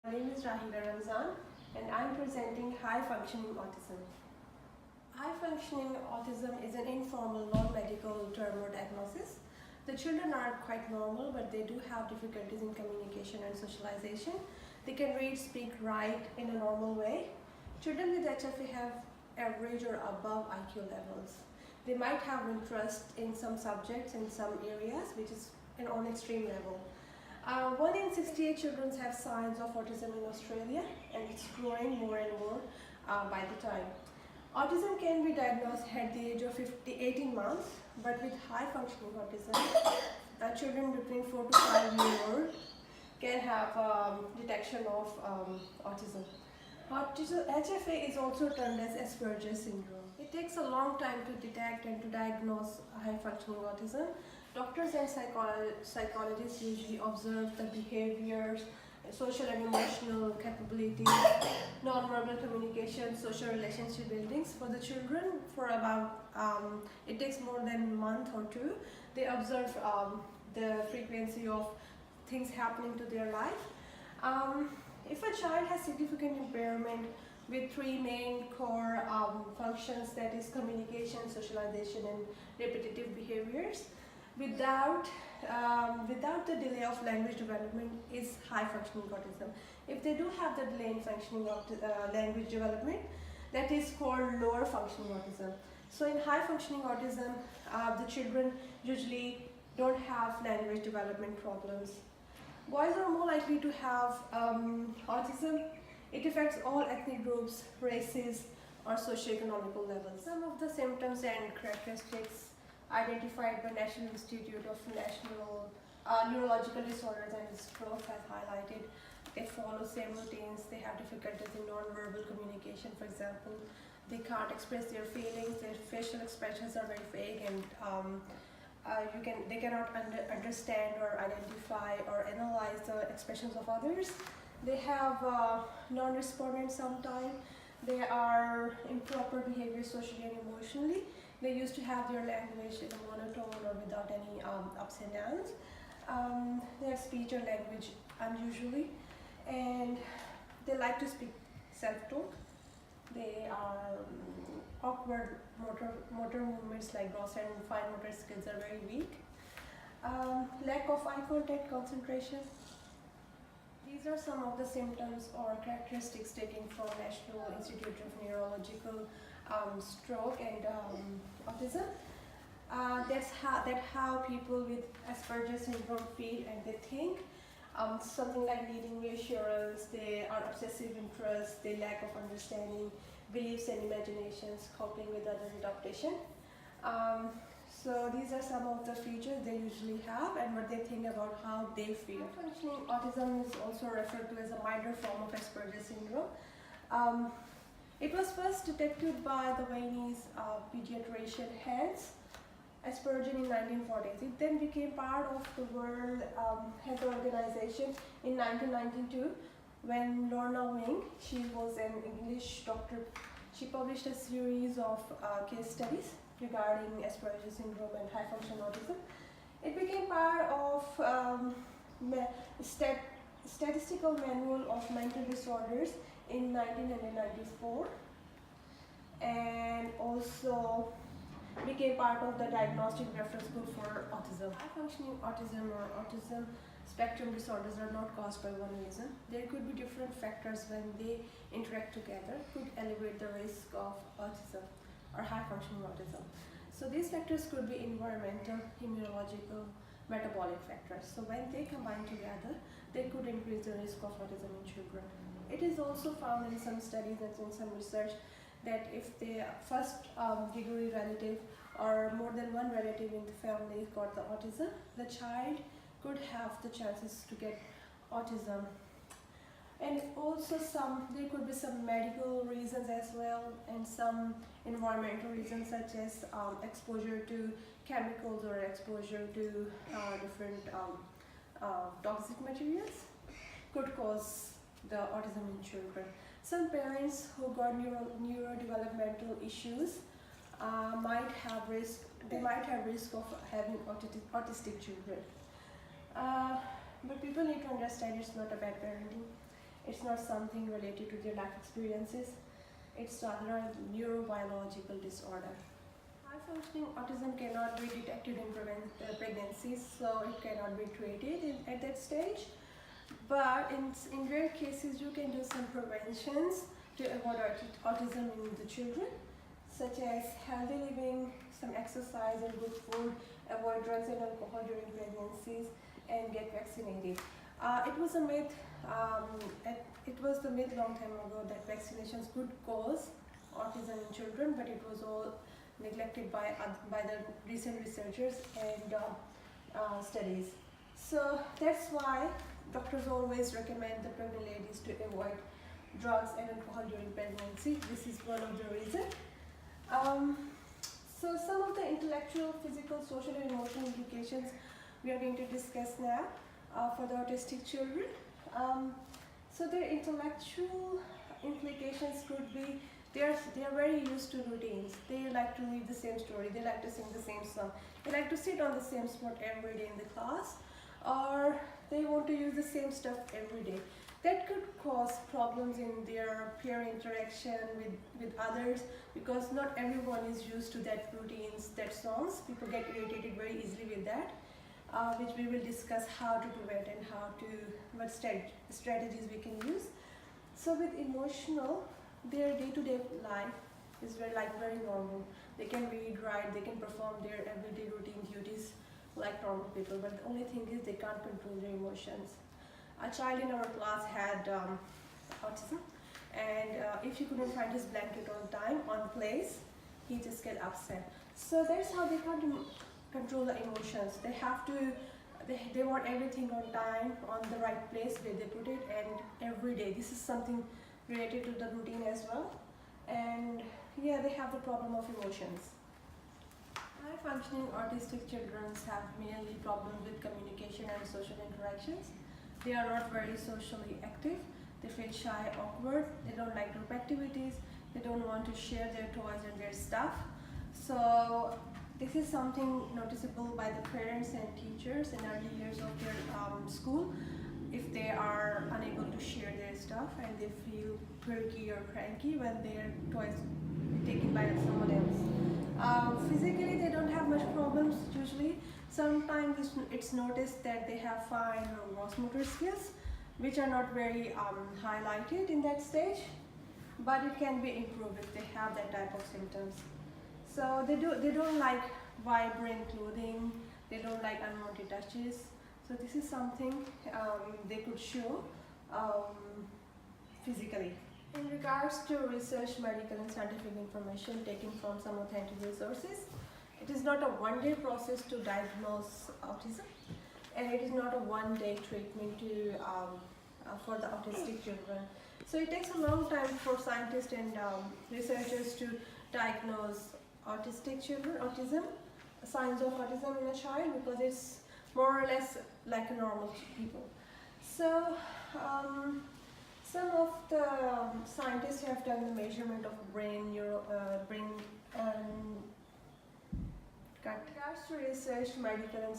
My name is Rahila Ramzan and I am presenting high functioning autism. High functioning autism is an informal, non-medical term or diagnosis. The children are quite normal, but they do have difficulties in communication and socialization. They can read, speak, write in a normal way. Children with HFA have average or above IQ levels. They might have interest in some subjects in some areas, which is on extreme level. 1 in 68 children have signs of autism in Australia, and it's growing more and more by the time. Autism can be diagnosed at the age of 18 months, but with high functioning autism, children between 4 to 5 years old can have detection of autism. HFA is also termed as Asperger's syndrome. It takes a long time to detect and to diagnose high functioning autism. Doctors and psychologists usually observe the behaviors, social and emotional capabilities, non-verbal communication, social relationship buildings. For the children, for about, it takes more than a month or two. They observe the frequency of things happening to their life. If a child has significant impairment with 3 main core functions, that is communication, socialization, and repetitive behaviors, without the delay of language development, is high functioning autism. If they do have the delay in functioning of language development, that is called lower functioning autism. So in high functioning autism, the children usually don't have language development problems. Boys are more likely to have autism. It affects all ethnic groups, races, or socioeconomical levels. Some of the symptoms and characteristics identified by National Institute of Neurological Disorders and Stroke has highlighted. They follow same routines. They have difficulties in non-verbal communication, for example. They can't express their feelings. Their facial expressions are very vague, and they cannot understand or identify or analyze the expressions of others. They have non-respondent sometimes. They are improper behavior socially and emotionally. They used to have their language in a monotone or without any ups and downs. They have speech or language unusually, and they like to speak self-talk. They are awkward motor movements like gross and fine motor skills are very weak. Lack of eye contact, concentration. These are some of the symptoms or characteristics taken from National Institute of Neurological Stroke and Autism. That's how people with Asperger's syndrome feel and they think. Something like needing reassurance, they are obsessive interest, they lack of understanding, beliefs and imaginations, coping with other adaptation. So these are some of the features they usually have and what they think about how they feel. High-functioning autism is also referred to as a minor form of Asperger's syndrome. It was first detected by the Viennese pediatrician Hans Asperger in 1940s. It then became part of the World Health Organization in 1992 when Lorna Wing, she was an English doctor, she published a series of case studies regarding Asperger's syndrome and high functional autism. It became part of Statistical Manual of Mental Disorders in 1994, and also became part of the Diagnostic Reference Book for Autism. High-functioning autism or autism spectrum disorders are not caused by one reason. There could be different factors when they interact together could elevate the risk of autism or high-functioning autism. So these factors could be environmental, immunological, metabolic factors. So when they combine together, they could increase the risk of autism in children. It is also found in some studies and in some research that if the first degree relative or more than one relative in the family got the autism, the child could have the chances to get autism. And also there could be some medical reasons as well, and some environmental reasons such as exposure to chemicals or exposure to different toxic materials could cause the autism in children. Some parents who got neurodevelopmental issues might have risk of having autistic children. But people need to understand it's not a bad parenting. It's not something related to their life experiences. It's rather a neurobiological disorder. High functioning autism cannot be detected in pregnancy, so it cannot be treated at that stage. But in rare cases, you can do some preventions to avoid autism in the children, such as healthy living, some exercise and good food, avoid drugs and alcohol during pregnancies, and get vaccinated. It was a myth. It was the myth long time ago that vaccinations could cause autism in children, but it was all neglected by the recent researchers and studies. So that's why doctors always recommend the pregnant ladies to avoid drugs and alcohol during pregnancy. This is one of the reasons. So some of the intellectual, physical, social and emotional implications we are going to discuss now for the autistic children. So their intellectual implications could be they are very used to routines. They like to read the same story. They like to sing the same song. They like to sit on the same spot every day in the class, or they want to use the same stuff every day. That could cause problems in their peer interaction with others, because not everyone is used to that routines, that songs. People get irritated very easily with that, which we will discuss how to prevent and what strategies we can use. So with emotional, their day-to-day life is very normal. They can read, write, they can perform their everyday routine duties like normal people, but the only thing is they can't control their emotions. A child in our class had autism, and if he couldn't find his blanket on time, on place, he just get upset. So that's how they can't control the emotions. They have to, they want everything on time, on the right place where they put it, and every day. This is something related to the routine as well. And yeah, they have the problem of emotions. High functioning autistic children have mainly problems with communication and social interactions. They are not very socially active. They feel shy, awkward. They don't like group activities. They don't want to share their toys and their stuff. So this is something noticeable by the parents and teachers in early years of their school. If they are unable to share their stuff and they feel quirky or cranky when their toys are taken by someone else. Physically, they don't have much problems usually. Sometimes it's noticed that they have fine or gross motor skills, which are not very highlighted in that stage, but it can be improved if they have that type of symptoms. So they don't like vibrant clothing. They don't like unwanted touches. So this is something they could show physically. In regards to research, medical and scientific information taken from some authentic resources, it is not a one-day process to diagnose autism, and it is not a one-day treatment for the autistic children. So it takes a long time for scientists and researchers to diagnose autistic children, signs of autism in a child, because it's more or less like a normal people. So some of the scientists have done the measurement of brain and in regards to research, medical and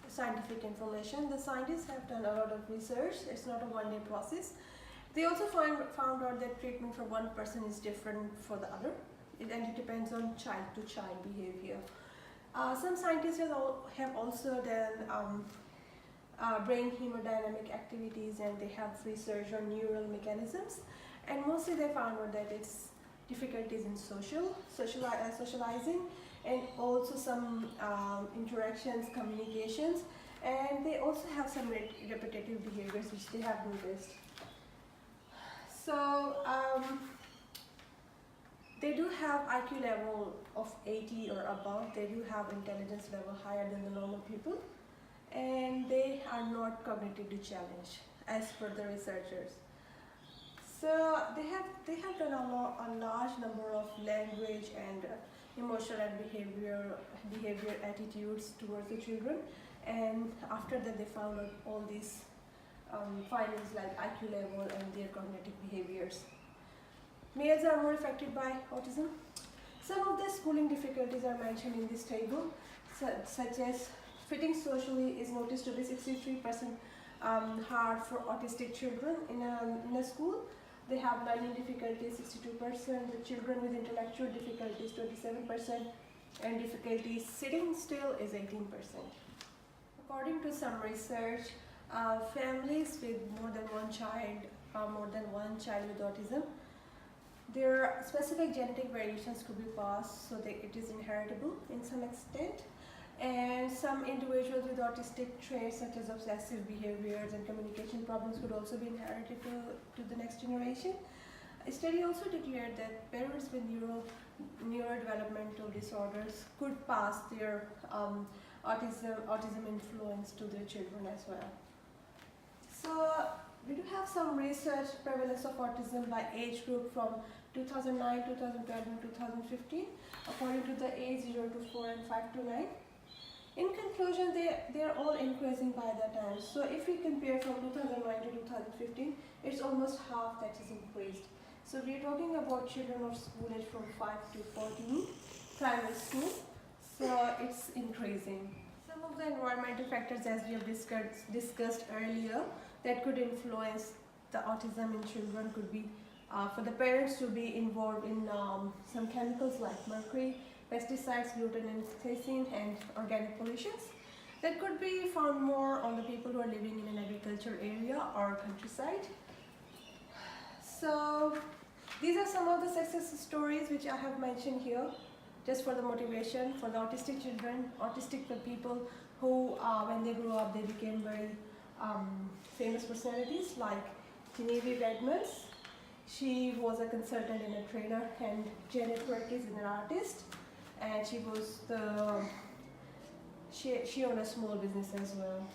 scientific information, the scientists have done a lot of research. It's not a one-day process. They also found out that treatment for one person is different for the other, and it depends on child-to-child behavior. Some scientists have also done brain hemodynamic activities, and they have research on neural mechanisms, and mostly they found out that it's difficulties in socializing, and also some interactions, communications, and they also have some repetitive behaviors which they have noticed. So they do have IQ level of 80 or above. They do have intelligence level higher than the normal people, and they are not cognitively challenged as per the researchers. So they have done a large number of language and emotional and behavior attitudes towards the children, and after that they found out all these findings like IQ level and their cognitive behaviors. Males are more affected by autism. Some of the schooling difficulties are mentioned in this table, such as fitting socially is noticed to be 63% hard for autistic children in a school. They have learning difficulties 62%, the children with intellectual difficulties 27%, and difficulties sitting still is 18%. According to some research, families with more than one child with autism, their specific genetic variations could be passed, so that it is inheritable in some extent. And some individuals with autistic traits such as obsessive behaviors and communication problems could also be inherited to the next generation. A study also declared that parents with neurodevelopmental disorders could pass their autism influence to their children as well. So we do have some research prevalence of autism by age group from 2009, 2012 and 2015 according to the age 0 to 4 and 5 to 9. In conclusion, they are all increasing by the time. So if we compare from 2009 to 2015, it's almost half that is increased. So we're talking about children of school age from 5 to 14, primary school. So it's increasing. Some of the environmental factors, as we have discussed earlier, that could influence the autism in children could be for the parents to be involved in some chemicals like mercury, pesticides, gluten and casein, and organic pollutions. That could be found more on the people who are living in an agricultural area or countryside. So these are some of the success stories which I have mentioned here, just for the motivation for the autistic children, autistic people who when they grew up they became very famous personalities like Genevieve Edmonds. She was a consultant and a trainer, and Janet Burke is an artist, and she owned a small business as well.